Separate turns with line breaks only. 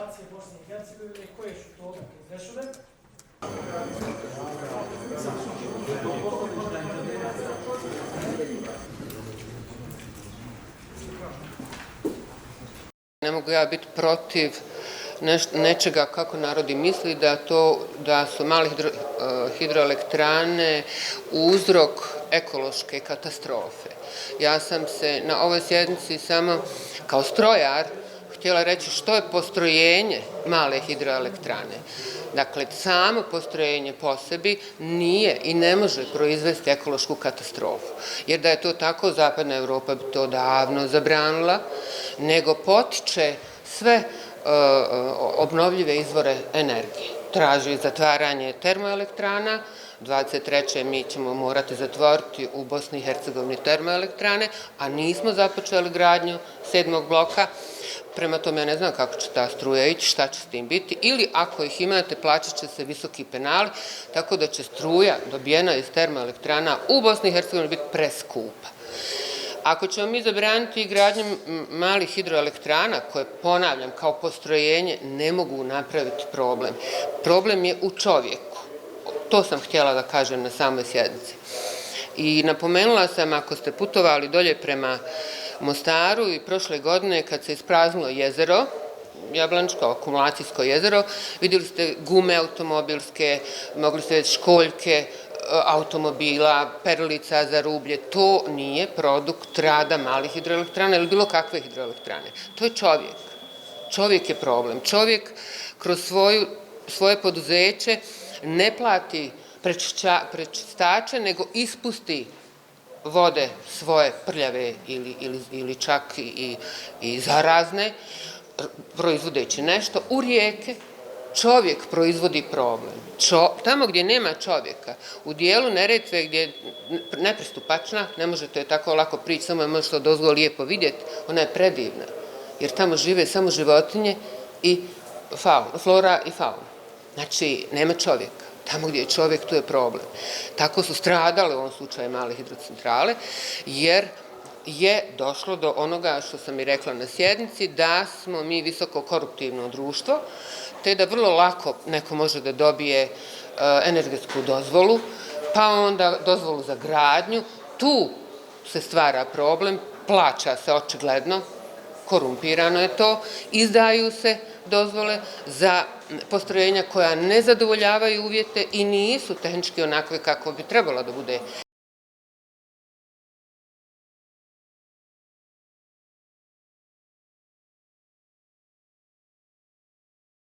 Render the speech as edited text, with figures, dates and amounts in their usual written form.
Federacije Bosne i Hercegovine koje su to odluke iznešene.
Ne mogu ja biti protiv nečega kako narodi misli da su male hidroelektrane uzrok ekološke katastrofe. Ja sam se na ovoj sjednici samo kao strojar htjela reći što je postrojenje male hidroelektrane. Dakle, samo postrojenje po sebi nije i ne može proizvesti ekološku katastrofu. Jer da je to tako, Zapadna Evropa bi to davno zabranila, nego potiče sve obnovljive izvore energije. Traži zatvaranje termoelektrana, 23. mi ćemo morati zatvoriti u Bosni i Hercegovini termoelektrane, a nismo započeli gradnju 7. bloka. Prema tome, ja ne znam kako će ta struja ići, šta će s tim biti, ili ako ih imate, plaćat će se visoki penali, tako da će struja dobijena iz termoelektrana u Bosni i Hercegovini biti preskupa. Ako ćemo mi zabraniti gradnju malih hidroelektrana, koje, ponavljam, kao postrojenje ne mogu napraviti problem. Problem je u čovjeku. To sam htjela da kažem na samoj sjednici. I napomenula sam, ako ste putovali dolje prema Mostaru i prošle godine kad se ispraznilo jezero, Jablaničko akumulacijsko jezero, vidjeli ste gume automobilske, mogli ste vidjeti školjke automobila, perilica za rublje. To nije produkt rada malih hidroelektrana ili bilo kakve hidroelektrane. To je čovjek. Čovjek je problem. Čovjek kroz svoje poduzeće ne plati prečistače, nego ispusti vode svoje prljave ili čak i zarazne, proizvodeći nešto u rijeke. Čovjek proizvodi problem. Tamo gdje nema čovjeka, u dijelu Neretve gdje je nepristupačna, ne možete tako lako prići, samo je možete odozgo lijepo vidjeti, ona je predivna, jer tamo žive samo životinje i flora i fauna. Znači, nema čovjeka. Tamo gdje je čovjek, tu je problem. Tako su stradale u ovom slučaju male hidrocentrale, jer je došlo do onoga što sam i rekla na sjednici, da smo mi visoko koruptivno društvo, te da vrlo lako neko može da dobije energetsku dozvolu, pa onda dozvolu za gradnju. Tu se stvara problem, plaća se očigledno, korumpirano je to, izdaju se dozvole za postrojenja koja ne zadovoljavaju uvjete i nisu tehnički onakve kako bi trebalo da bude.